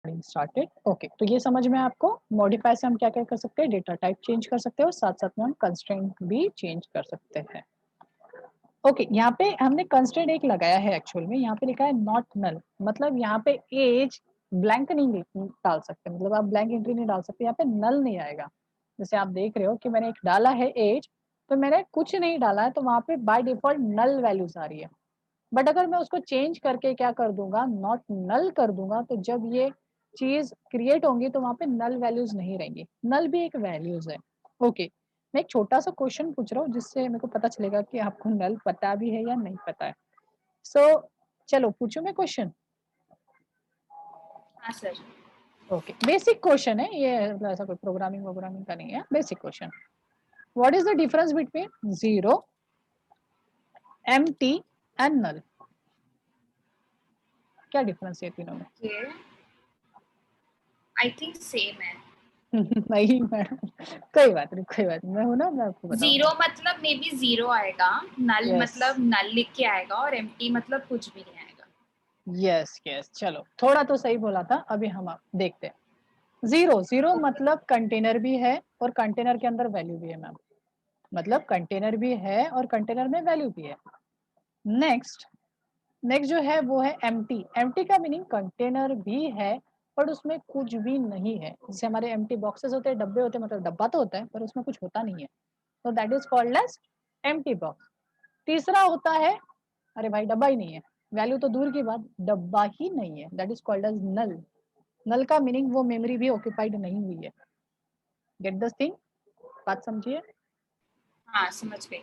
Recording started. Okay, तो ये समझ में आपको मॉडिफाई से हम क्या क्या कर सकते हैं, डेटा टाइप चेंज कर सकते हैं और साथ साथ में हम कंस्ट्रेंट भी चेंज कर सकते हैं। ओके, यहाँ पे हमने कंस्ट्रेंट एक लगाया है एक्चुअल में, यहाँ पे लिखा है नॉट नल, मतलब यहाँ पे एज ब्लैंक नहीं डाल सकते, मतलब आप ब्लैंक एंट्री नहीं डाल सकते, यहाँ पे नल नहीं आएगा। जैसे आप देख रहे हो कि मैंने एक डाला है एज, तो मैंने कुछ नहीं डाला है तो वहां पे बाय डिफॉल्ट नल वैल्यूज आ रही है। बट अगर मैं उसको चेंज करके क्या कर दूंगा, नॉट नल कर दूंगा, तो जब ये चीज क्रिएट होंगी तो वहां पे नल वैल्यूज नहीं रहेंगी। नल भी एक वैल्यूज है। ओके, मैं एक छोटा सा क्वेश्चन पूछ रहा हूँ जिससे मेरे को पता चलेगा कि आपको नल पता भी है या नहीं पता है। चलो पूछूं मैं क्वेश्चन। हाँ सर। ओके, बेसिक क्वेश्चन है ये, ऐसा कोई प्रोग्रामिंग वोग्रामिंग का नहीं है, basic question. What is the difference between zero, empty and null? क्या डिफरेंस है तीनों में? आई थिंक सेम है। नहीं मैडम, कोई बात नहीं, मैं हूं ना, मैं आपको बताऊंगा। जीरो मतलब मे बी जीरो आएगा, नल यस मतलब नल लिख के आएगा, और एम्प्टी मतलब कुछ भी नहीं आएगा। यस यस, चलो थोड़ा तो सही बोला था। अभी हम आप देखते हैं। जीरो, जीरो मतलब कंटेनर भी है और कंटेनर के अंदर वैल्यू भी है मैम, मतलब कंटेनर भी है और कंटेनर में वैल्यू भी है। नेक्स्ट, नेक्स्ट जो है वो है एम्प्टी। एम्प्टी का मीनिंग कंटेनर भी है पर उसमें कुछ भी नहीं है। जैसे हमारे एम्प्टी बॉक्सेस होते हैं, डब्बे होते हैं, मतलब डब्बा तो होता है पर उसमें कुछ होता नहीं है, तो that is called as empty box. तीसरा होता है, अरे भाई डब्बा ही नहीं है, वैल्यू तो दूर की बात, डब्बा ही नहीं है, दैट इज कॉल्ड एज नल। नल का मीनिंग वो मेमोरी भी ऑक्यूपाइड नहीं हुई है। गेट दिस थिंग, बात समझिए। हाँ समझ गई।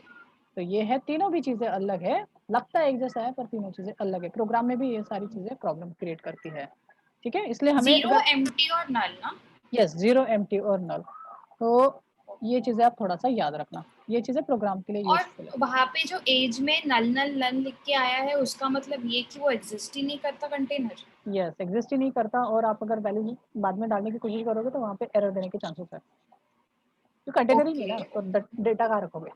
तो ये है, तीनों भी चीजें अलग है, लगता है एक जैसा है पर तीनों चीजें अलग है। प्रोग्राम में भी ये सारी चीजें प्रॉब्लम क्रिएट करती है, ठीक है, इसलिए हमें जीरो, अगर एम्प्टी और नल ना? यस, जीरो, एम्प्टी और नल, तो ये चीजें आप थोड़ा सा याद रखना, ये चीजें प्रोग्राम के लिए और यूजफुल है। वहां पे जो एज में नल नल नल लिख के आया है, उसका मतलब ये कि वो एग्जिस्ट ही नहीं करता कंटेनर। यस, एग्जिस्ट ही नहीं करता, और आप अगर वैल्यू बाद में डालने की कोशिश करोगे तो वहां पे एरर देने के चांसेस है, तो कंटेनर ही नहीं ओके, ना, तो डेटा कहाँ रखोगे?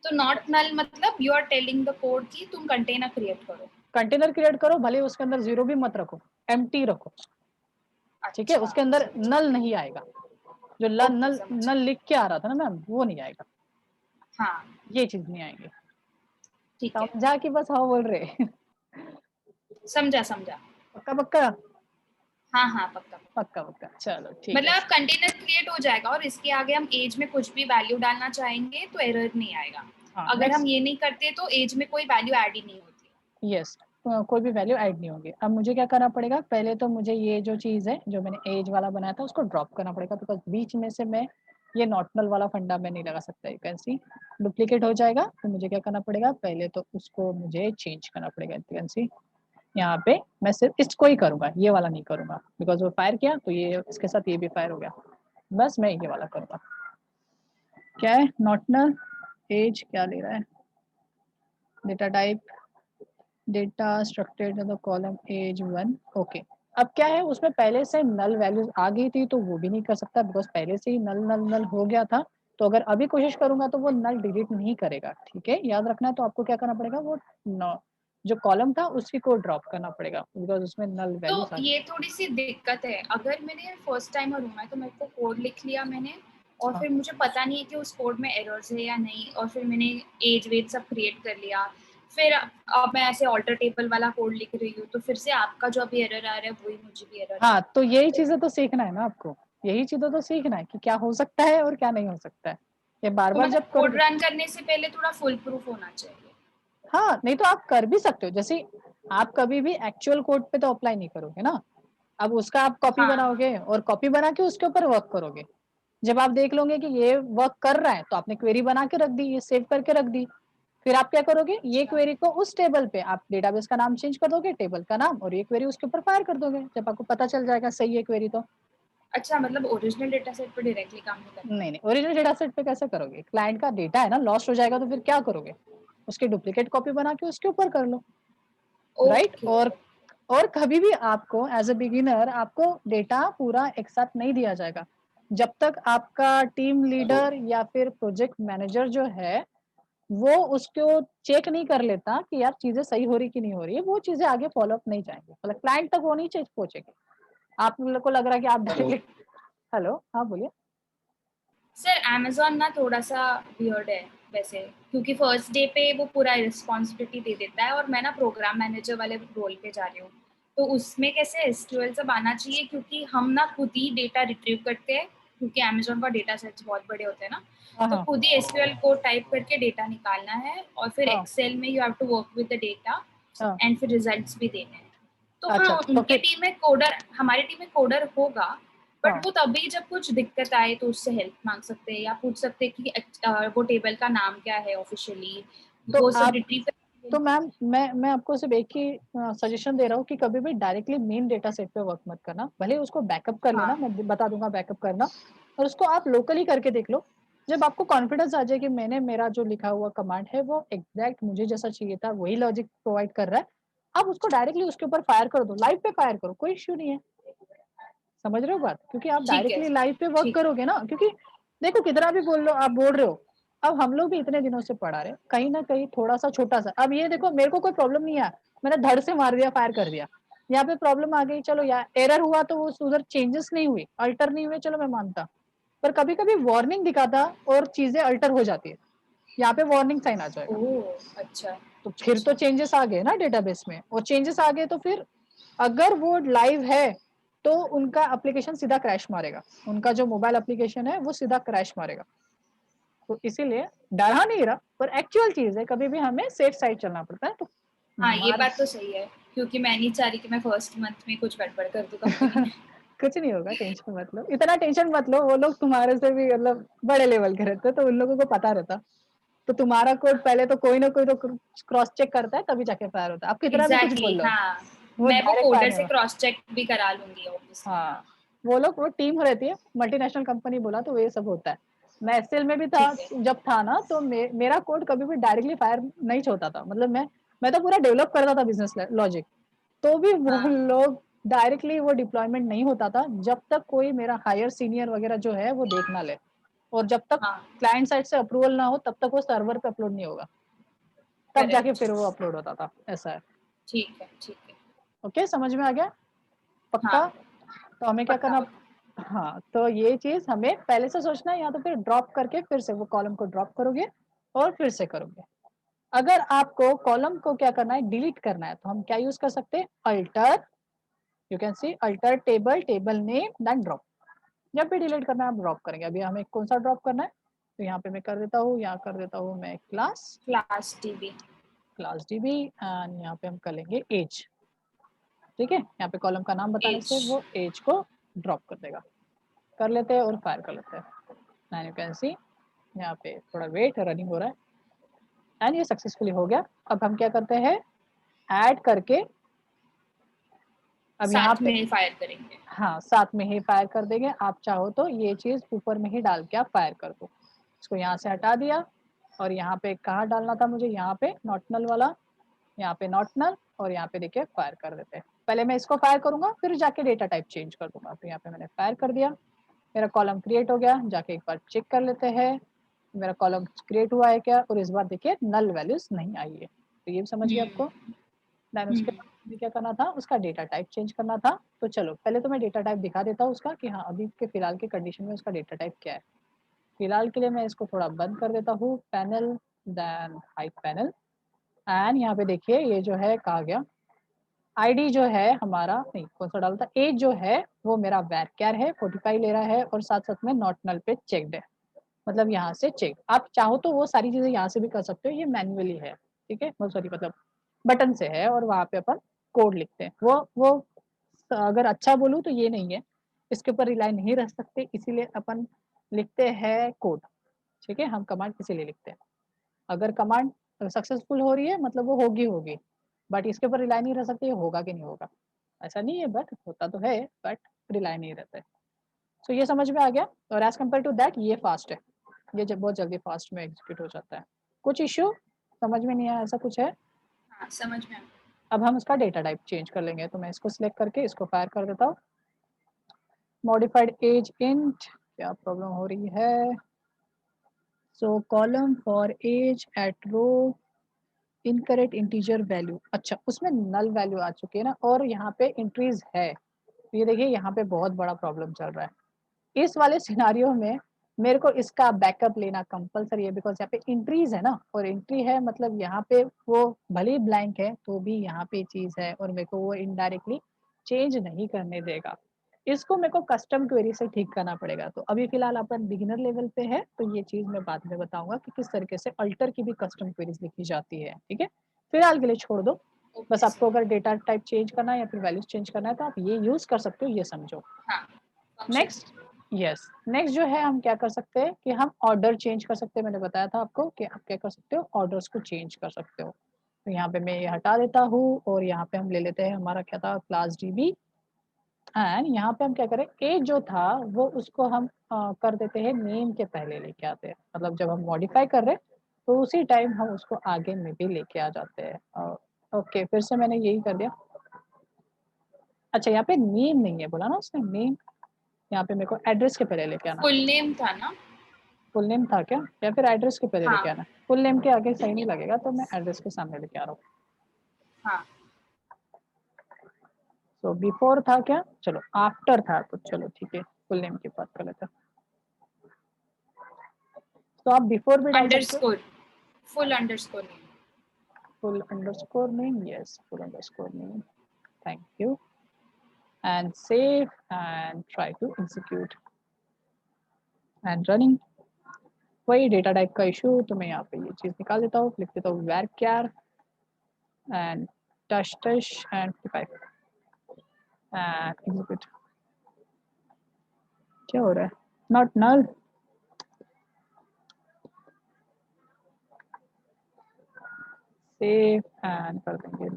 तो नॉट नल मतलब you are telling the code कि तुम कंटेनर क्रिएट करो। कंटेनर क्रिएट करो, भले उसके अंदर जीरो भी मत रखो, एम्प्टी रखो, ठीक है, अच्छा उसके अंदर समझ नल गई। नहीं आएगा। जो ओके नल समझ नल गई। लिख के आ रहा था ना मैम, वो नहीं आएगा, हाँ ये चीज नहीं आएगी। ठीक है, समझा कि बस हाँ बोल रहे? समझा समझा। पक्का पक्का हाँ हाँ पक्का। पक्का पक्का, चलो ठीक है। मतलब अब कंटेनर क्रिएट हो जाएगा और इसके आगे हम एज में कुछ भी वैल्यू डालना चाहेंगे तो एरर नहीं आएगा। हाँ अगर हम नेक्स्ट, ये नहीं करते तो एज में कोई वैल्यू ऐड ही नहीं होती। यस, कोई भी वैल्यू ऐड नहीं होगी। अब मुझे क्या करना पड़ेगा, पहले तो मुझे ये जो चीज है जो मैंने एज वाला बनाया था उसको ड्रॉप करना पड़ेगा, बिकॉज बीच में से मैं ये नॉर्मल वाला फंडा में नहीं लगा सकता, यू कैन सी डुप्लीकेट हो जाएगा। तो मुझे क्या करना पड़ेगा, पहले तो उसको मुझे चेंज करना पड़ेगा, यू कैन सी यहाँ पे मैं सिर्फ इसको ही करूंगा, ये वाला नहीं करूंगा, बिकॉज वो फायर किया तो ये इसके साथ ये भी फायर हो गया, बस मैं ये वाला करूंगा। क्या है, नॉटनल एज क्या ले रहा है, data type, data structured the column as one. Okay, अब क्या है, उसमें पहले से नल वैल्यूज आ गई थी तो वो भी नहीं कर सकता, बिकॉज पहले से ही नल नल नल हो गया था। तो अगर अभी कोशिश करूंगा तो वो नल डिलीट नहीं करेगा, ठीक है, याद रखना है। तो आपको क्या करना पड़ेगा, वो जो कॉलम था उसी को ड्रॉप करना पड़ेगा, बिकॉज उसमें नल तो वैल्यूज आ गई। ये थोड़ी सी दिक्कत है, अगर मैंने फर्स्ट टाइमर हूँ मैं, तो मेरे को कोड लिख लिया मैंने और हाँ फिर मुझे पता नहीं है कि उस कोड में एरर्स है या नहीं, और फिर मैंने एज वेज सब क्रिएट कर लिया, फिर अब मैं ऐसे ऑल्टर टेबल वाला कोड लिख रही हूँ, तो फिर से आपका जो अभी एरर आ रहा है वही मुझे भी एरर आ हाँ, रहा तो यही है। चीजें तो सीखना है ना आपको, यही चीजें तो सीखना है कि क्या हो सकता है और क्या नहीं हो सकता है, ये बार तो बार मतलब जब कोड करोगे। रन करने से पहले थोड़ा फुल प्रूफ होना चाहिए। हाँ, नहीं तो आप कर भी सकते हो, जैसे आप कभी भी एक्चुअल कोड पे तो अप्लाई नहीं करोगे ना, अब उसका आप कॉपी हाँ हाँ। बनाओगे और कॉपी बना के उसके ऊपर वर्क करोगे। जब आप देख लोगे कि ये वर्क कर रहा है तो आपने क्वेरी बना के रख दी, ये सेव करके रख दी, फिर आप क्या करोगे, ये अच्छा क्वेरी को उस टेबल पे आप डेटाबेस का नाम चेंज कर दोगे, टेबल का नाम, और ये क्वेरी उसके ऊपर फायर कर दोगे जब आपको पता चल जाएगा सही है क्वेरी तो। अच्छा, मतलब ओरिजिनल डेटा सेट पर डायरेक्टली काम नहीं करना। नहीं नहीं, ओरिजिनल डेटा सेट पे कैसे करोगे, क्लाइंट का डेटा है ना, लॉस्ट हो जाएगा तो फिर क्या करोगे, उसकी डुप्लीकेट कॉपी बना के उसके ऊपर कर लो, राइट। ओके। और कभी भी आपको एज अ बिगिनर आपको डेटा पूरा एक साथ नहीं दिया जाएगा, जब तक आपका टीम लीडर या फिर प्रोजेक्ट मैनेजर जो है वो उसको चेक नहीं कर लेता कि यार चीजें सही हो रही कि नहीं हो रही है, वो चीजें आगे फॉलो अप नहीं जाएंगे, मतलब क्लाइंट तक वो नहीं चीज पहुंचेगी। आप लोग को लग रहा है कि आप हेलो। डायरेक्टली हेलो, हाँ बोलिए। सर अमेज़न ना थोड़ा-सा वियर्ड है वैसे, क्योंकि फर्स्ट डे पे वो पूरा रिस्पॉन्सिबिलिटी दे देता है और मैं ना प्रोग्राम मैनेजर वाले रोल पे जा रही हूँ। तो उसमें कैसे एसक्यूएल सब आना चाहिए, क्योंकि हम ना खुद ही डेटा रिट्रीव करते हैं, क्योंकि अमेज़न का डेटा सेट्स बहुत बड़े होते हैं ना, हाँ, तो हाँ, खुद ही एसक्यूएल कोड टाइप करके डेटा निकालना है और फिर हाँ, एक्सेल में you have to work with the data हाँ। एंड फिर रिजल्ट्स भी देने हैं। तो हाँ, अच्छा, तो उनके फिर टीम में कोडर, हमारी टीम में कोडर होगा, बट हाँ, वो तभी जब कुछ दिक्कत आए तो उससे हेल्प माँग सकते हैं या पूछ सकते हैं कि वो टेबल का नाम क्या है ऑफ़िशियली, तो वो सब आप रिट्रीव करके। तो मैम मैं आपको सिर्फ एक ही सजेशन दे रहा हूँ कि कभी भी डायरेक्टली मेन डेटा सेट पे वर्क मत करना। भले ही उसको बैकअप कर लेना, हाँ, मैं बता दूँगा बैकअप करना और उसको आप लोकली करके देख लो। जब आपको कॉन्फिडेंस आ जाए कि मैंने मेरा जो लिखा हुआ कमांड है वो एग्ज़ैक्ट मुझे जैसा चाहिए था वही लॉजिक प्रोवाइड कर रहा है, आप उसको डायरेक्टली उसके ऊपर फायर कर दो, लाइव पे फायर करो, कोई इश्यू नहीं है। समझ रहे हो बात? क्योंकि आप ठीक है, डायरेक्टली लाइव पे वर्क ठीक है। करोगे ना, क्योंकि देखो कितना भी बोल लो, आप बोल रहे हो, अब हम लोग भी इतने दिनों से पढ़ा रहे हैं, कहीं न कहीं थोड़ा-सा छोटा-सा अब ये देखो मेरे को कोई प्रॉब्लम नहीं है, मैंने धड़ से मार दिया, फायर कर दिया। यहाँ पे प्रॉब्लम आ गई, चलो या एरर हुआ तो वो उधर चेंजेस नहीं हुई, अल्टर नहीं हुए, चलो मैं मानता। पर कभी-कभी वार्निंग दिखाता और चीज़ें अल्टर हो जाती है, यहाँ पे वार्निंग साइन आ जाएगा। ओह! अच्छा, तो अच्छा, फिर तो अच्छा। चेंजेस आ गए ना डेटाबेस में और चेंजेस आ गए तो फिर अगर वो लाइव है, तो उनका एप्लीकेशन सीधा क्रैश मारेगा। उनका जो मोबाइल एप्लीकेशन है, वो सीधा क्रैश मारेगा। तो इसीलिए डरा नहीं रहा, पर एक्चुअल चीज़ है, कभी भी हमें सेफ साइड चलना पड़ता है। तो हाँ, ये मार बात तो सही है, क्योंकि मैं नहीं चाह रही कि मैं फर्स्ट मंथ में कुछ गड़बड़ कर दूँ कंपनी में। कुछ नहीं होगा, टेंशन मत लो। इतना टेंशन मत लो, वो लोग तुम्हारे से भी मतलब बड़े लेवल के रहते हैं, तो उन लोगों को पता रहता। तो तुम्हारा कोड पहले तो कोई ना कोई तो क्रॉस चेक करता है, तभी जाके फायर होता है। आप कितना भी कुछ एग्ज़ैक्टली, बोल लो, हाँ। वो मैं वो डायरेक्ट फायर कोडर नहीं से होगा। क्रॉस चेक भी करा लूँगी ऑब्वियसली। हाँ, वो टीम रहती है, मल्टीनेशनल कंपनी बोला तो ये सब होता है। मैं एचसीएल में भी था, ठीक है। जब था ना तो मेरा कोड कभी भी डायरेक्टली फायर नहीं होता था। मतलब मैं तो पूरा डेवलप करता था बिज़नेस लॉजिक, तो भी वो हाँ, लोग डायरेक्टली वो डिप्लॉयमेंट नहीं होता था, जब तक कोई मेरा हायर सीनियर वगैरह जो है वो देख ना ले और जब तक हाँ, क्लाइंट साइड से अप्रूवल ना हो, तब तक वो सर्वर पे अपलोड नहीं होगा। तब जाके करेक्ट। फिर वो अपलोड होता था, ऐसा है। ठीक है, ठीक है। ओके, समझ में आ गया? हाँ, पक्का? तो हमें क्या पक्का, करना पक्का। हाँ, तो ये चीज़ हमें पहले से सोचना है या तो फिर ड्रॉप करके फिर से वो कॉलम को ड्रॉप करोगे और फिर से करोगे। अगर आपको कॉलम को क्या करना है डिलीट करना है तो हम क्या यूज़ कर सकते हैं alter you can see alter table, table name then drop. जब भी डिलीट करना है आप ड्रॉप करेंगे। अभी हमें कौन-सा ड्रॉप करना है? तो यहाँ पे मैं कर देता हूँ, यहाँ कर देता हूँ मैं class TV. Class dB and यहाँ पे हम कर लेंगे ऐज। ठीक है? यहाँ पे कॉलम का नाम बताने एज। से वो ऐज को ड्रॉप कर देगा। कर लेते हैं और फायर कर लेते हैं। एंड यू कैन सी यहाँ पे थोड़ा वेट रनिंग हो रहा है एंड ये सक्सेसफुली हो गया। अब हम क्या करते हैं ऐड करके अब यहाँ साथ पे में फायर करेंगे। हाँ, साथ में ही फायर कर देंगे। आप चाहो तो ये चीज़ ऊपर में ही डाल के आप फायर कर दो। इसको यहाँ से हटा दिया और यहाँ पे कहाँ डालना था मुझे यहाँ पे नॉट नल वाला, यहाँ पे नॉट नल और यहाँ पे देखिए फायर कर देते हैं। पहले मैं इसको फायर करूँगा फिर जाके डेटा टाइप चेंज कर दूँगा। तो यहाँ पे मैंने फायर कर दिया। मेरा कॉलम क्रिएट हो गया। जाके एक बार चेक कर लेते हैं, मेरा कॉलम क्रिएट हुआ है क्या? और इस बार देखिए नल वैल्यूज़ नहीं आई है। तो ये भी समझ गए आपको? हुँ, देन उसके हुँ। बाद मुझे क्या करना था, उसका डेटा टाइप चेंज करना था। तो चलो पहले तो मैं डेटा टाइप दिखा देता हूँ उसका कि हाँ, अभी के फिलहाल की कंडीशन में उसका डेटा टाइप क्या है। फिलहाल के लिए मैं इसको थोड़ा बंद कर देता हूँ, panel then hide panel and यहाँ पे देखिए ये जो है कहा गया आईडी जो है हमारा नहीं कौन-सा डाला था, ऐज जो है वो मेरा varchar है, 45 ले रहा है और साथ-साथ में नॉट नल पे चेक्ड है। मतलब यहाँ से चेक। आप चाहो तो वो सारी चीज़ें यहाँ से भी कर सकते हो, ये मैन्युअली है, ठीक है? वो सॉरी मतलब बटन से है और वहाँ पे अपन कोड लिखते हैं। वो अगर अच्छा बोलूँ तो ये नहीं है, इसके ऊपर रिलाई नहीं रख सकते इसीलिए अपन लिखते हैं कोड, ठीक है? हम कमांड इसीलिए लिखते हैं। अगर कमांड सक्सेसफुल हो रही है मतलब वो होगी, बट इसके ऊपर रिलाई नहीं रह सकते ये होगा कि नहीं होगा। ऐसा नहीं है बट होता तो है बट रिलाई नहीं रहता है। सो ये समझ में आ गया और एज़ कम्पेयर टू दैट ये फास्ट है। ये जब बहुत जल्दी फास्ट में एग्जीक्यूट हो जाता है। कुछ इश्यू समझ में नहीं आया ऐसा कुछ है? हाँ, समझ में आ गया। अब हम इसका डेटा टाइप चेंज कर लेंगे तो मैं इसको सिलेक्ट करके इसको फायर कर देता हूँ। मॉडिफाइड एज इंट क्या प्रॉब्लम हो रही है? So column for age at row incorrect integer value अच्छा उसमें नल वैल्यू आ चुकी है ना और यहाँ पे एंट्रीज है तो ये देखिए यहाँ पे बहुत बड़ा प्रॉब्लम चल रहा है। इस वाले सिनेरियो में मेरे को इसका बैकअप लेना कंपल्सरी है, बिकॉज़ यहाँ पे एंट्रीज़ है ना, और एंट्री है मतलब यहाँ पे वो भले ही ब्लैंक है तो भी यहाँ पे चीज़ है और मेरे को वो इनडायरेक्टली चेंज नहीं करने देगा। इसको मेरे को कस्टम क्वेरी से ठीक करना पड़ेगा। तो अभी फिलहाल अपन बिगिनर लेवल पे है, तो ये चीज़ मैं बाद में बताऊँगा कि किस तरीके से अल्टर की भी कस्टम क्वेरीज़ लिखी जाती है, ठीक है? फिलहाल के लिए छोड़ दो। बस ओके आपको सर। अगर डेटा टाइप चेंज करना है या फिर वैल्यूज़ चेंज करना है तो आप ये यूज़ कर सकते हो, ये समझो। हाँ, फंक्शन। नेक्स्ट, यस, नेक्स्ट जो है हम क्या कर सकते हैं कि हम ऑर्डर चेंज कर सकते हैं। मैंने बताया था आपको कि आप क्या कर सकते हो, ऑर्डर्स को चेंज कर सकते हो। तो यहाँ पे मैं ये हटा देता हूँ और यहाँ पे हम ले लेते हैं हमारा क्या था, क्लास डीबी, एंड यहाँ पे हम क्या करें, एज जो था वो उसको हम कर देते हैं नेम के पहले लेके आते हैं। मतलब जब हम मॉडिफाई कर रहे हैं तो उसी टाइम हम उसको आगे में भी लेके आ जाते हैं। ओके, फिर से मैंने यही कर दिया। अच्छा, यहाँ पे नेम नहीं है बोला ना उसने, नेम यहाँ पे मेरे को एड्रेस के पहले लेके आना। फुल नेम था ना? फुल नेम था क्या, या फिर एड्रेस के पहले लेके हाँ, आना? फुल नेम के आगे सही नहीं लगेगा तो मैं एड्रेस के सामने लेके आ रहा हूँ। हाँ। सो बिफोर था क्या, चलो आफ्टर था, तो चलो ठीक है फुल नेम की बात कर लेते हैं। तो आप बिफोर भी डाल सकते हो। Underscore, full underscore name. Full underscore name, yes, full underscore name, thank you, and save and try to execute and running. वही डेटा टाइप का इशू, तो मैं यहाँ पे ये चीज निकाल देता हूँ, लिख देता हूँ varchar एंड टश टश एंड 55 एंड एग्जीक्यूट। क्या हो रहा है, नॉट नल, सेव एंड कर देंगे।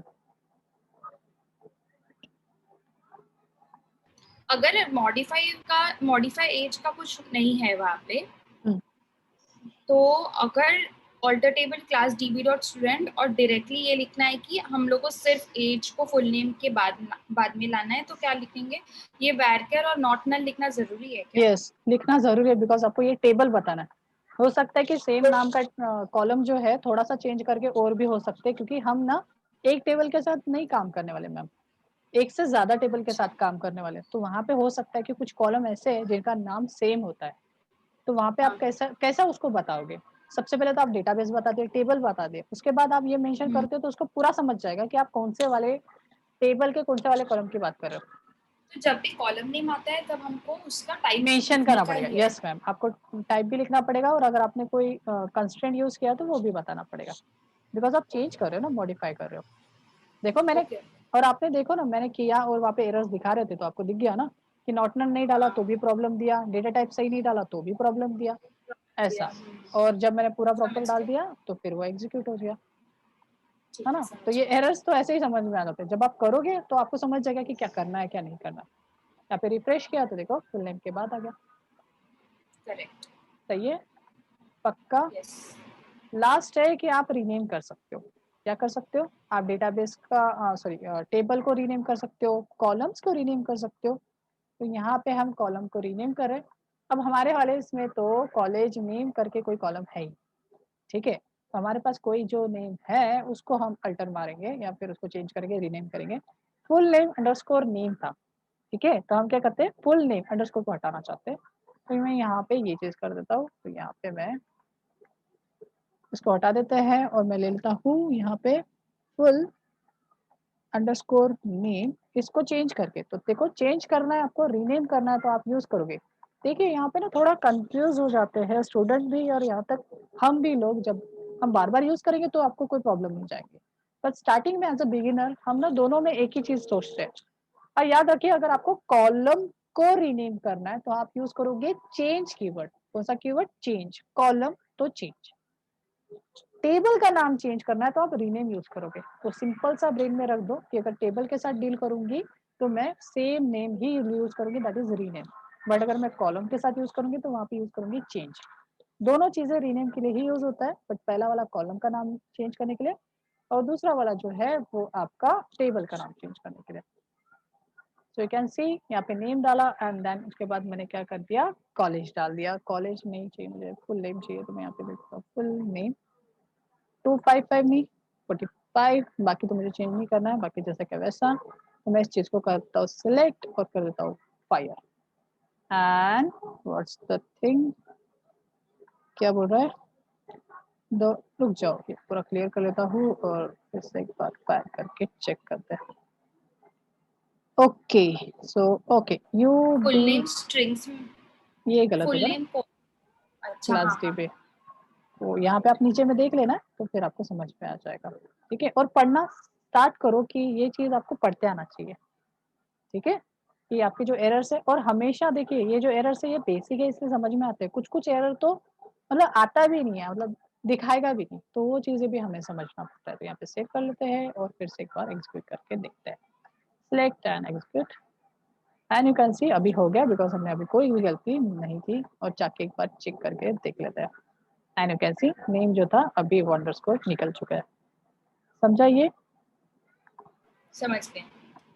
अगर मॉडिफाई एज का कुछ नहीं है वहाँ पे, हम्म, तो अगर alter table class DB dot student और डायरेक्टली ये लिखना है कि हम लोग को सिर्फ एज को फुल नेम के बाद में लाना है, तो क्या लिखेंगे? ये वैरकर और नॉट नल लिखना जरूरी है क्या? यस, लिखना जरूरी है, बिकॉज आपको ये टेबल बताना है। हो सकता है कि सेम नाम का कॉलम जो है थोड़ा सा चेंज करके और भी हो सकते हैं, क्योंकि हम ना एक टेबल के साथ नहीं काम करने वाले मैम, एक से ज्यादा टेबल के अच्छा। साथ काम करने वाले। तो वहां पे हो सकता है कि कुछ कॉलम ऐसे हैं जिनका नाम सेम होता है, तो वहां पे आप हाँ। कैसा कैसा उसको बताओगे। सबसे पहले तो आप डेटाबेस बता दिए, टेबल बता दिए, उसके बाद आप ये मेंशन करते हो तो उसको पूरा समझ जाएगा कि आप कौन से वाले टेबल के कौन से वाले कॉलम की बात कर रहे हो। तो जब भी कॉलम नेम आता है तब हमको उसका टाइप मेंशन लिखने करना का पड़ेगा, ही है? यस मैम, आपको टाइप भी लिखना पड़ेगा, और अगर आपने कोई कंस्ट्रेंट यूज किया तो वो भी बताना पड़ेगा, बिकॉज आप चेंज कर रहे हो ना, मॉडिफाई कर रहे हो। देखो मैंने, ओके। और आपने देखो ना मैंने किया और वहाँ पे एरर्स दिखा रहे थे तो आपको दिख गया ना कि नॉटनल नहीं डाला तो हाँ। भी प्रॉब्लम दिया, डेटा टाइप सही नहीं डाला तो भी प्रॉब्लम दिया, ऐसा। और जब मैंने पूरा प्रॉपर समझ डाल गए। दिया तो फिर वो एग्जीक्यूट हो गया, है ठीक है, ना। तो समझ ये गए। एरर्स तो ऐसे ही समझ में आ जाते हैं, जब आप करोगे तो आपको समझ जाएगा कि क्या करना है क्या नहीं करना। या फिर रिफ्रेश किया तो देखो फुल नेम के बाद आ गया, करेक्ट। सही है, पक्का। यस। लास्ट है कि आप रीनेम कर सकते हो। क्या कर सकते हो, आप डेटाबेस का सॉरी टेबल को रीनेम कर सकते हो, कॉलम्स को रीनेम कर सकते हो। तो यहाँ पे हम कॉलम को रीनेम करें। अब हमारे वाले इसमें तो कॉलेज नेम करके कोई कॉलम है ही, ठीक है। तो हमारे पास कोई जो नेम है उसको हम अल्टर मारेंगे या फिर उसको चेंज करेंगे, रीनेम करेंगे। फुल नेम अंडरस्कोर नेम था, ठीक है। तो हम क्या करते हैं, फुल नेम अंडरस्कोर को हटाना चाहते हैं, तो मैं यहाँ पे ये चीज कर देता हूँ। तो यहाँ पे मैं इसको हटा देते हैं और मैं ले लेता हूँ यहाँ पे फुल अंडरस्कोर नेम, इसको चेंज करके। तो देखो चेंज करना है आपको, रीनेम करना है तो आप यूज करोगे। देखिए यहाँ पे ना थोड़ा कंफ्यूज हो जाते हैं स्टूडेंट भी, और यहाँ तक हम भी लोग, जब हम बार बार यूज करेंगे तो आपको कोई प्रॉब्लम नहीं जाएगी। बट स्टार्टिंग में एज अ बिगिनर हम ना दोनों में एक ही चीज सोचते हैं। और याद रखिए, अगर आपको कॉलम को रीनेम करना है तो आप यूज करोगे चेंज कीवर्ड। कौन सा कीवर्ड, चेंज, कॉलम तो चेंज। टेबल का नाम चेंज करना है तो आप रीनेम यूज करोगे। तो सिंपल सा ब्रेन में रख दो कि अगर टेबल के साथ डील करूंगी तो मैं सेम नेम ही यूज करूंगी, दैट इज रीनेम। बट अगर मैं कॉलम के साथ यूज करूंगी तो वहां पे यूज करूंगी चेंज। दोनों चीजें रीनेम के लिए ही यूज होता है, बट पहला वाला कॉलम का नाम चेंज करने के लिए, और दूसरा वाला जो है वो आपका टेबल का नाम चेंज करने के लिए। सो यू कैन सी यहाँ पे नेम डाला एंड देन उसके बाद मैंने क्या कर दिया, कॉलेज डाल दिया। कॉलेज नहीं चाहिए मुझे, फुल नेम चाहिए, तो मैं यहाँ पे लिखता हूँ फुल नेम 255 नहीं 45, बाकी तो मुझे चेंज नहीं करना है, बाकी जैसा क्या वैसा। तो मैं इस चीज को करता हूँ सिलेक्ट और कर देता हूँ fire. And what's the thing, क्या बोल रहा है, दो रुक जाओ, ये पूरा क्लियर कर लेता हूँ और फिर से एक बार फायर करके चेक करते हैं। Okay so okay you full D, name strings में, ये गलत फुल होगा ना, नेम को, अच्छा हाँ क्लास डी हाँ पे। तो यहाँ पे आप नीचे में देख लेना तो फिर आपको समझ में आ जाएगा। ठीक है, और पढ़ना स्टार्ट करो कि ये चीज आपको पढ़ते आना चाहिए। ठीक है, कि आपके जो एरर्स है, और हमेशा देखिए ये जो एरर्स है ये बेसिक है इसलिए समझ में आते हैं, कुछ कुछ एरर तो मतलब आता भी नहीं है, मतलब दिखाएगा भी नहीं, तो वो चीजें भी हमें समझना पड़ता है। तो यहाँ पे सेव कर लेते हैं और फिर से एक बार एग्जीक्यूट करके देखते हैं। Select and execute and you can सी अभी हो गया, बिकॉज हमने अभी कोई भी गलती नहीं थी। और जाके एक बार चेक करके देख लेते हैं। And you can see name जो था अभी वो अंडरस्कोर निकल चुका है। समझा ये? समझ गए।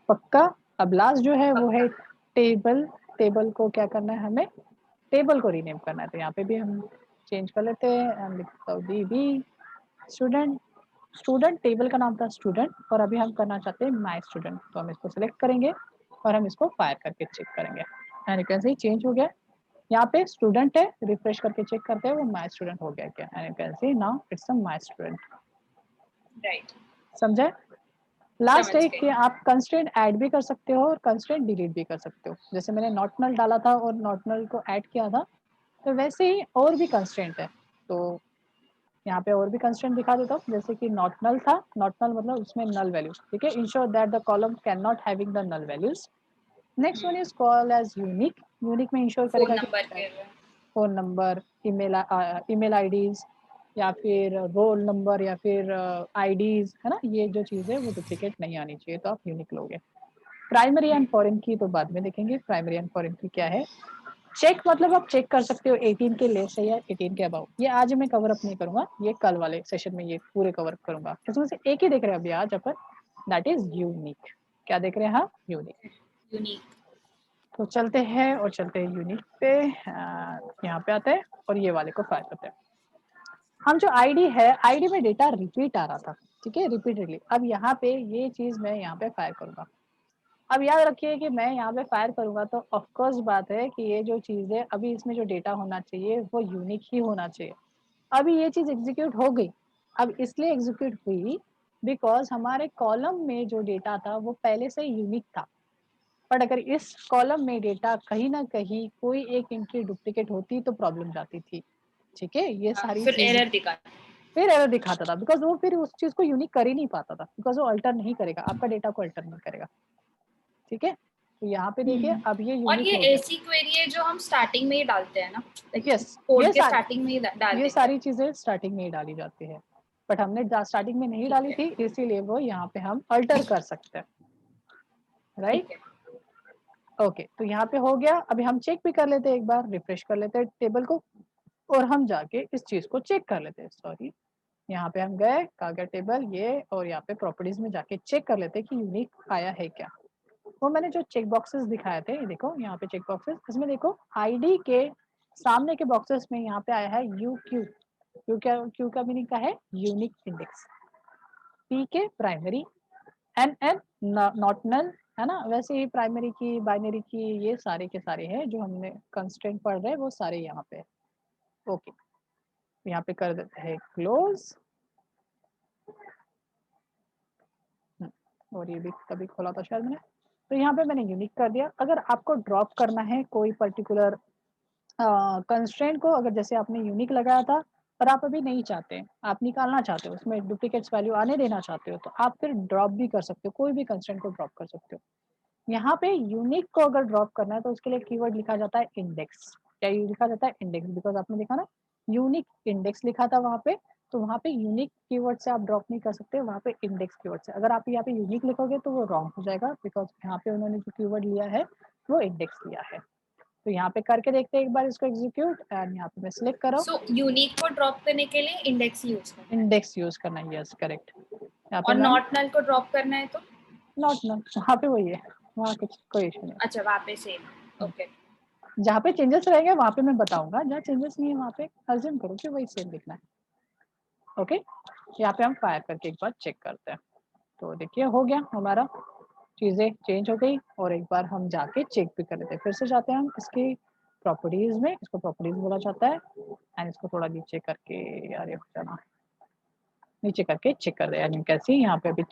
पक्का? अब लास्ट जो है वो पक्का। है टेबल। टेबल को क्या करना है हमें, टेबल को रीनेम करना है। तो यहाँ पे भी हम चेंज कर लेते हैं एंड लिखता हूँ डी स्टूडेंट। स्टूडेंट टेबल का नाम था स्टूडेंट, और अभी हम करना चाहते हैं माय स्टूडेंट। तो हम इसको सिलेक्ट करेंगे और हम इसको फायर करके चेक करेंगे। And you can C change हो गया। यहाँ पे स्टूडेंट है, रिफ्रेश करके चेक करते हैं वो माय स्टूडेंट हो गया क्या। And you can C now it's a my student. Right. समझे? लास्ट समझ है गए। कि आप कंस्ट्रेंट ऐड भी कर सकते हो और कंस्ट्रेंट डिलीट भी कर सकते हो। जैसे मैंने नॉट नल डाला था और नॉट नल को ऐड किया था, तो वैसे ही और भी कंस्ट्रेंट है। तो यहाँ पे और भी कंस्ट्रेंट दिखा देता हूँ, जैसे कि नॉट नल था, नॉट नल मतलब उसमें नल वैल्यूज। ठीक है, ensure that the column can not having the null values. Next one is call as unique. Unique में इंश्योर फोन करेगा कि नंबर के। फोन नंबर, ईमेल आईडीज, या फिर रोल नंबर, या फिर आईडीज, है ना, ये जो चीज़ है वो डुप्लीकेट नहीं आनी चाहिए, तो आप यूनिक लोगे। प्राइमरी एंड फॉरेन की तो बाद में देखेंगे, प्राइमरी एंड फॉरेन की क्या है। चेक मतलब आप चेक कर सकते हो 18 के लेस है या 18 के अबाउ। ये आज मैं कवर अप नहीं करूंगा, ये कल वाले सेशन में ये पूरे कवर करूंगा। इसमें से एक ही देख रहे हैं अभी आज अपन, दैट इज यूनिक। क्या देख रहे हैं हम? यूनिक। यूनिक। तो चलते हैं और चलते हैं यूनिक पे, यहाँ पे आते हैं और ये वाले को फायर करते हैं। हम जो आईडी है, आईडी में डेटा रिपीट आ रहा था, ठीक है, रिपीटेडली। अब यहाँ पे ये चीज मैं यहाँ पे फायर करूंगा। अब याद रखिए कि मैं यहाँ पे फायर करूंगा तो ऑफकोर्स बात है कि ये जो चीज है अभी इसमें जो डेटा होना चाहिए वो यूनिक ही होना चाहिए। अभी ये चीज एग्जीक्यूट हो गई। अब इसलिए एग्जीक्यूट हुई बिकॉज हमारे कॉलम में जो डेटा था वो पहले से यूनिक था। बट अगर इस कॉलम में डेटा कहीं ना कहीं कोई एक एंट्री डुप्लीकेट होती तो प्रॉब्लम जाती थी। ठीक है, ये हाँ, सारी फिर चीज एरर दिखा। फिर एरर दिखाता था, बिकॉज वो फिर उस चीज को यूनिक कर ही नहीं पाता था, बिकॉज वो अल्टर नहीं करेगा, आपका डेटा को अल्टर नहीं करेगा। ठीक है, तो यहाँ पे देखिए अब ये और यूनिक ये हो गया। ऐसी क्वेरी है जो हम स्टार्टिंग में ही डालते हैं ना, लाइक यस, कोड के स्टार्टिंग में ही डाल ये देते हैं। सारी चीजें स्टार्टिंग में ही डाली जाती है, बट हमने स्टार्टिंग में नहीं ठीक डाली है। थी, इसीलिए वो यहाँ पे हम अल्टर कर सकते हैं। राइट, ठीक है। ओके, तो यहाँ पे हो गया। अभी हम चेक भी कर लेते हैं, एक बार रिफ्रेश कर लेते हैं टेबल को और हम जाके इस चीज को चेक कर लेते हैं। सॉरी, यहाँ पे हम गए, कहा गया टेबल ये, और यहाँ पे प्रॉपर्टीज में जाके चेक कर लेते हैं कि यूनिक आया है क्या। वो मैंने जो चेक बॉक्सेस दिखाए थे, ये देखो यहाँ पे चेक बॉक्सेस, इसमें देखो आईडी के सामने के बॉक्सेस में यहाँ पे आया है यू क्यू। क्यू का मीनिंग का है unique index. P K primary, N N not null, है ना। वैसे ही प्राइमरी की, बाइनरी की, ये सारे के सारे हैं जो हमने कंस्ट्रेंट पढ़ रहे हैं वो सारे यहाँ पे। ओके, यहाँ पे कर देते हैं क्लोज। और ये भी तभी खोला था शायद मैंने। तो यहाँ पे मैंने यूनिक कर दिया। अगर आपको ड्रॉप करना है कोई पर्टिकुलर कंस्ट्रेंट को, अगर जैसे आपने यूनिक लगाया था पर आप अभी नहीं चाहते, आप निकालना चाहते हो, उसमें डुप्लीकेट्स वैल्यू आने देना चाहते हो, तो आप फिर ड्रॉप भी कर सकते हो, कोई भी कंस्ट्रेंट को ड्रॉप कर सकते हो। यहाँ पे यूनिक को अगर ड्रॉप करना है तो उसके लिए कीवर्ड लिखा जाता है इंडेक्स। क्या लिखा जाता है? इंडेक्स, बिकॉज आपने देखा ना यूनिक इंडेक्स लिखा था वहां पे, तो वहां पे यूनिक कीवर्ड से आप ड्रॉप नहीं कर सकते, वहां पे इंडेक्स कीवर्ड से। अगर आप यहाँ पे यूनिक लिखोगे तो वो रॉन्ग हो जाएगा, बिकॉज यहाँ पे उन्होंने जो कीवर्ड लिया है वो इंडेक्स लिया है। तो यहाँ पे करके देखते हैं एक बार इसको एग्जीक्यूट, एंड यहाँ पे मैं सिलेक्ट कर रहा हूँ। सो यूनिक को ड्रॉप करने के लिए इंडेक्स यूज करना है, इंडेक्स यूज करना है, यस करेक्ट। यहाँ पे और मैंने नॉट नल को ड्रॉप करना है तो। नॉट नॉट, वहाँ पे वही है, वहाँ कुछ कोई इशू नहीं अच्छा, वहाँ पे सेम। है। ओके। जहाँ पे चेंजेस रहेंगे वहाँ पे मैं बताऊंगा, जहाँ चेंजेस नहीं है वहाँ पे अज्यूम करो कि वही सेम दिखना है। ओके, यहाँ पे हम फायर करके एक बार चेक करते हैं। तो देखिए हो गया हमारा चीज़ें चेंज हो गई और एक बार हम जाके चेक भी कर लेते हैं। फिर से जाते हैं हम इसकी प्रॉपर्टीज़ में, इसको प्रॉपर्टीज़ बोला जाता है एंड इसको थोड़ा नीचे करके यार ये हो जाना, नीचे करके चेक कर रहे हैं एंड कैसे यहाँ पे अभी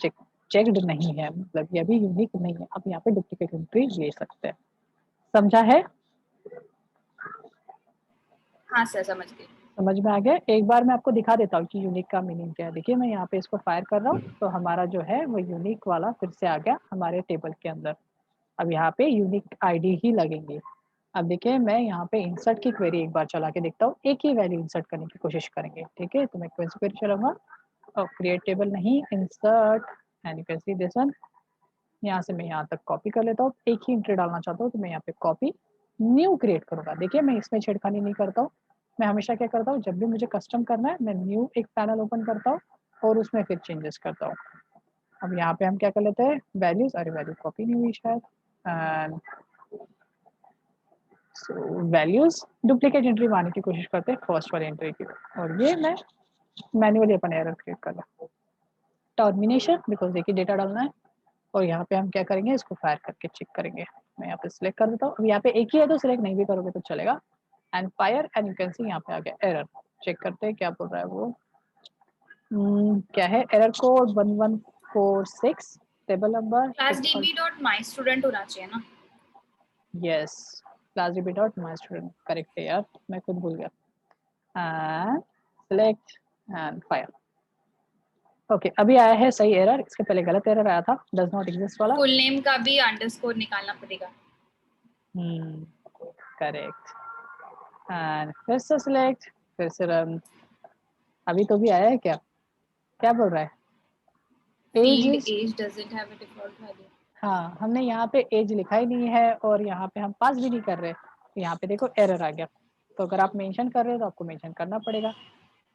चेक्ड नहीं है, मतलब ये अभी यूनिक नहीं है। अब यहाँ पे डुप्लीकेट एंट्री ले सकते हैं। समझा है? हाँ सर, समझ गई। समझ में आ गया? एक बार मैं आपको दिखा देता हूँ कि यूनिक का मीनिंग क्या है। देखिए मैं यहाँ पे इसको फायर कर रहा हूँ तो हमारा जो है वो यूनिक वाला फिर से आ गया हमारे टेबल के अंदर। अब यहाँ पे यूनिक आईडी ही लगेंगे। अब देखिए मैं यहाँ पे इंसर्ट की क्वेरी एक बार चला के देखता हूँ, एक ही वैल्यू इंसर्ट करने की कोशिश करेंगे। ठीक है, तो मैं कौन सी क्वेरी चलाऊंगा और क्रिएट टेबल नहीं, insert and you can see this one. यहाँ से मैं यहाँ तक कॉपी कर लेता हूँ, एक ही एंट्री डालना चाहता हूँ तो मैं यहाँ पे कॉपी न्यू क्रिएट करूंगा। देखिए मैं इसमें छेड़खानी नहीं करता हूँ, मैं हमेशा क्या करता हूँ, जब भी मुझे कस्टम करना है मैं न्यू एक पैनल ओपन करता हूँ और उसमें फिर चेंजेस करता हूँ। अब यहाँ पे हम क्या कर लेते हैं, वैल्यूज, अरे वैल्यू कॉपी नहीं हुई शायद, and so values duplicate entry मारने की कोशिश करते हैं फर्स्ट वाली एंट्री की, और ये मैं मैन्युअली अपन एरर क्रिएट कर रहा हूँ। टर्मिनेशन बिकॉज देखिए डेटा डालना है, और यहाँ पे हम क्या करेंगे, इसको फायर करके चेक करेंगे। मैं यहाँ पे सिलेक्ट कर देता हूँ, अब यहाँ पे एक ही है तो सिलेक्ट नहीं भी करोगे तो चलेगा, and fire and you can सी यहाँ पे आ गया एरर। चेक करते हैं क्या बोल रहा है वो। क्या है error code 1146 table number classdb.mystudent होना चाहिए ना? यस, classdb.mystudent करेक्ट है यार, मैं खुद भूल गया। And select and fire. Okay अभी आया है सही एरर, इसके पहले गलत एरर आया था, डज नॉट एग्जिस्ट वाला। फुल नेम का भी अंडरस्कोर निकालना पड़ेगा। करेक्ट एंड फिर से सिलेक्ट, फिर से रन। अभी तो भी आया है क्या, क्या बोल रहा है, age field is, age doesn't have a default value. हाँ हमने यहाँ पे एज लिखा ही नहीं है और यहाँ पे हम पास भी नहीं कर रहे, तो यहाँ पे देखो एरर आ गया। तो अगर आप मेंशन कर रहे हो तो आपको मेंशन करना पड़ेगा।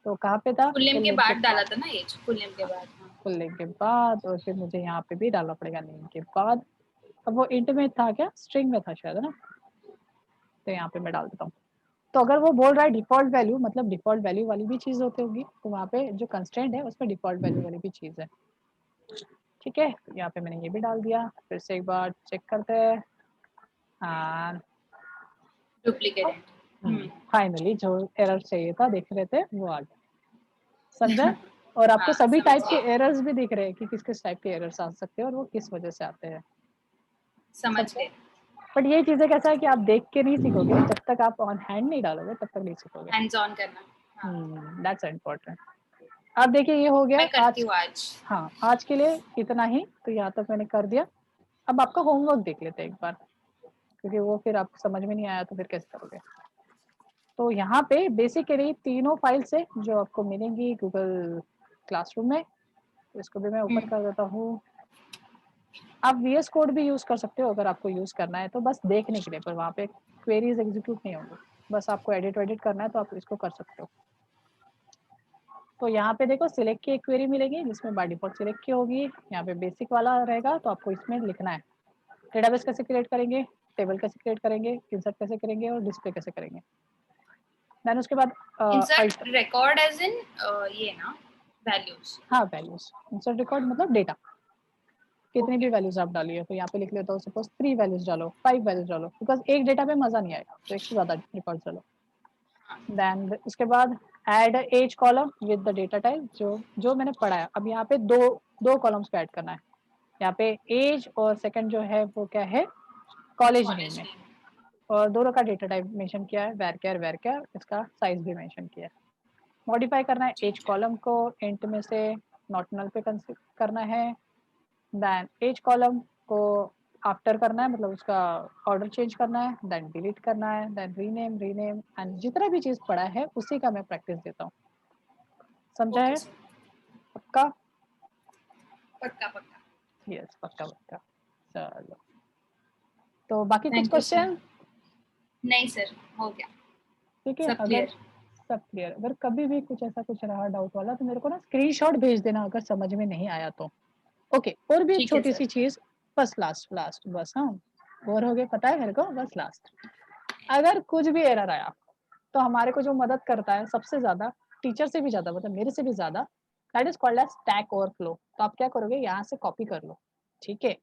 तो कहाँ पे था, फुल नेम फुल के नेम के बाद डाला बाद, था ना एज, फुल नेम के बाद। हाँ। फुल नेम के बाद, और फिर मुझे यहाँ पे भी डालना पड़ेगा नेम के बाद। अब वो इंट में था क्या, स्ट्रिंग में था शायद, है ना, तो यहाँ पे मैं डाल देता हूँ। तो अगर वो बोल रहा है डिफॉल्ट वैल्यू, मतलब डिफॉल्ट वैल्यू वाली भी चीज होती होगी, तो वहाँ पे जो कंस्ट्रेंट है उसमें डिफॉल्ट वैल्यू वाली भी चीज है। ठीक है, यहाँ पे मैंने ये भी डाल दिया, फिर से एक बार चेक करते हैं। Duplicate entry. फाइनली जो एरर चाहिए था देख रहे थे वो आ गया। समझा? और आपको हाँ, सभी समझ टाइप के गए, एरर्स भी दिख रहे हैं कि किस किस टाइप के एरर्स आ सकते हैं और वो किस वजह से आते हैं। समझ समझा? गए। बट ये चीजें कैसा है कि आप देख के नहीं सीखोगे, जब तक आप ऑन हैंड नहीं डालोगे तब तक नहीं सीखोगे। हैंड्स ऑन करना। हाँ, दैट्स इम्पोर्टेंट। अब देखिए ये हो गया मैं करती आज। हूँ आज। हाँ आज के लिए इतना ही, तो यहाँ तक मैंने कर दिया। अब आपका होमवर्क देख लेते हैं एक बार, क्योंकि वो फिर आपको समझ में नहीं आया तो फिर कैसे करोगे। तो यहाँ पे बेसिकली तीनों फाइल से जो आपको मिलेंगी गूगल क्लासरूम में, तो इसको भी मैं ओपन कर देता हूँ। आप VS कोड भी यूज कर सकते हो अगर आपको यूज करना है तो, बस देखने के लिए, पर वहाँ पे क्वेरीज एग्जीक्यूट नहीं होंगे, बस आपको एडिट वेडिट करना है तो आप इसको कर सकते हो। तो यहाँ पे देखो सिलेक्ट की एक क्वेरी मिलेगी जिसमें बाय डिफॉल्ट सिलेक्ट की होगी, यहाँ पे बेसिक वाला रहेगा तो आपको इसमें लिखना है डेटाबेस कैसे क्रिएट करेंगे, टेबल कैसे क्रिएट करेंगे, इंसर्ट कैसे करेंगे और डिस्प्ले कैसे करेंगे। देन उसके बाद इंसर्ट रिकॉर्ड एज इन ये ना वैल्यूज। हाँ वैल्यूज, इंसर्ट रिकॉर्ड मतलब डेटा, कितनी भी वैल्यूज आप डालिए, तो यहाँ पे लिख लेता हूँ सपोज 3 वैल्यूज डालो, 5 वैल्यूज डालो, बिकॉज एक डेटा पे मजा नहीं आएगा तो एक से ज्यादा रिकॉर्ड डालो। देन उसके बाद add age column with the data type, जो मैंने पढ़ाया। अब यहाँ पे दो कॉलम्स को ऐड करना है, यहाँ पे एज और सेकंड जो है वो क्या है, कॉलेज नेम है, और दोनों का डेटा टाइप मेंशन किया है, वेर इसका साइज भी मेंशन किया है। मॉडिफाई करना है एज कॉलम को इंट में से नॉट नल पे करना है, देन एज कॉलम को आफ्टर करना है, मतलब उसका ऑर्डर चेंज करना है, देन डिलीट करना है, देन रीनेम एंड जितना भी चीज पड़ा है उसी का मैं प्रैक्टिस देता हूँ। समझा ओके है? सर, पक्का? पक्का पक्का। यस पक्का पक्का। चलो तो बाकी कुछ थैंक यू सर। क्वेश्चन? नहीं सर, हो गया, ठीक है, सब अगर क्लियर। सब क्लियर, अगर कभी भी कुछ ऐसा कुछ रहा डाउट वाला तो मेरे को ना स्क्रीनशॉट भेज देना अगर समझ में नहीं आया तो। ओके, और भी एक ठीक है छोटी सर। सी चीज, बस लास्ट बस, हाँ बोर हो गए पता है मेरे को, बस लास्ट, अगर कुछ भी एरर आया तो हमारे को जो मदद करता है सबसे ज्यादा, टीचर से भी ज्यादा, मतलब मेरे से भी ज्यादा, that is called as stack overflow. तो आप क्या करोगे, यहाँ से कॉपी कर लो, ठीक है,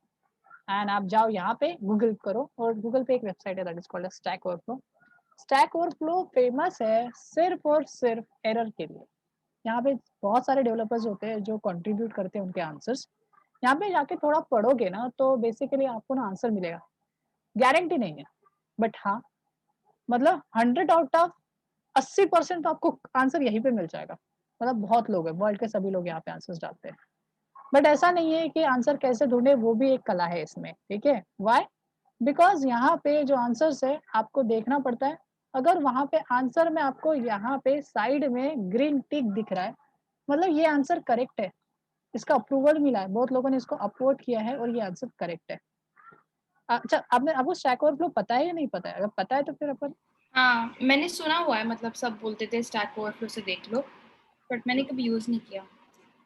एंड आप जाओ यहाँ पे गूगल करो, और गूगल पे एक वेबसाइट है that is called stack overflow. Stack overflow famous है सिर्फ और सिर्फ एरर के लिए। यहाँ पे बहुत सारे डेवलपर्स होते हैं जो कंट्रीब्यूट करते हैं उनके आंसर्स। यहाँ पे जाके थोड़ा पढ़ोगे ना तो बेसिकली आपको ना आंसर मिलेगा, गारंटी नहीं है, बट हाँ मतलब 100 आउट ऑफ 80% तो आपको आंसर यहीं पे मिल जाएगा। मतलब बहुत लोग हैं, वर्ल्ड के सभी लोग यहाँ पे आंसर्स डालते हैं। बट ऐसा नहीं है कि आंसर कैसे ढूंढे, वो भी एक कला है इसमें, ठीक है। व्हाई? बिकॉज यहाँ पे जो आंसर्स है आपको देखना पड़ता है। अगर वहाँ पे आंसर में आपको यहाँ पे साइड में ग्रीन टिक दिख रहा है, मतलब ये आंसर करेक्ट है, इसका अप्रूवल मिला है, बहुत लोगों ने इसको अपलोड किया है और ये आंसर करेक्ट है। अच्छा, आपने आपको स्टैक ओवरफ्लो पता है या नहीं पता है? अगर पता है तो फिर अपन हाँ, मैंने सुना हुआ है, मतलब सब बोलते थे स्टैक ओवरफ्लो से देख लो, बट मैंने कभी यूज नहीं किया।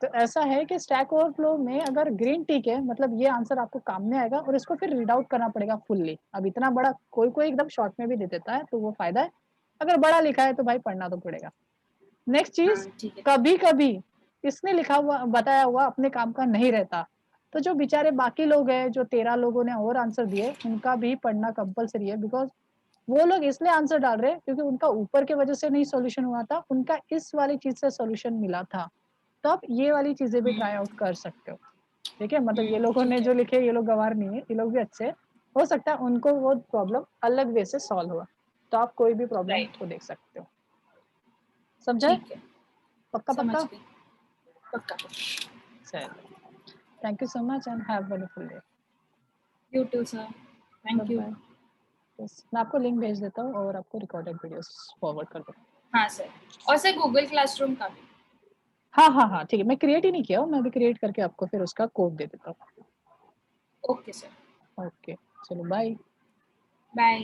तो ऐसा है कि स्टैक ओवरफ्लो में अगर ग्रीन टिक है मतलब ये आंसर आपको काम में आएगा, और इसको फिर रीड आउट करना पड़ेगा फुल्ली। अब इतना बड़ा कोई कोई एकदम शॉर्ट में भी दे देता है तो वो फायदा है, अगर बड़ा लिखा है तो भाई पढ़ना तो पड़ेगा। नेक्स्ट चीज, हाँ ठीक है। कभी कभी इसने लिखा हुआ बताया हुआ अपने काम का नहीं रहता, तो जो बेचारे बाकी लोग हैं, जो 13 लोगों ने और आंसर दिए, उनका भी पढ़ना कंपलसरी है। बिकॉज वो लोग इसलिए आंसर डाल रहे हैं क्योंकि उनका ऊपर के वजह से नहीं सोल्यूशन हुआ था, उनका इस वाली चीज से सोल्यूशन मिला था। तो आप ये वाली चीजें भी ट्राई आउट कर सकते हो, ठीक है। मतलब ये लोगों ने ठीक जो है। लिखे ये लोग गवार नहीं है, ये लोग भी अच्छे हैं। हो सकता है उनको वो प्रॉब्लम अलग वे से सॉल्व हुआ, तो आप कोई भी प्रॉब्लम राइट। को देख सकते हो। समझे? ठीक है, पक्का समझ पक्का? गई। पक्का। चलो, thank you so much and have wonderful day. You too sir, bye thank you. Bye. बस मैं आपको लिंक भेज देता हूँ और आपको रिकॉर्डेड वीडियोस फॉरवर्ड कर दूँ। हाँ सर, और सर गूगल क्लासरूम का भी। हाँ हाँ हाँ ठीक है, मैं क्रिएट ही नहीं किया हूँ, मैं भी क्रिएट करके आपको फिर उसका कोड दे देता हूँ। Okay sir. ओके, चलो बाय। बाय।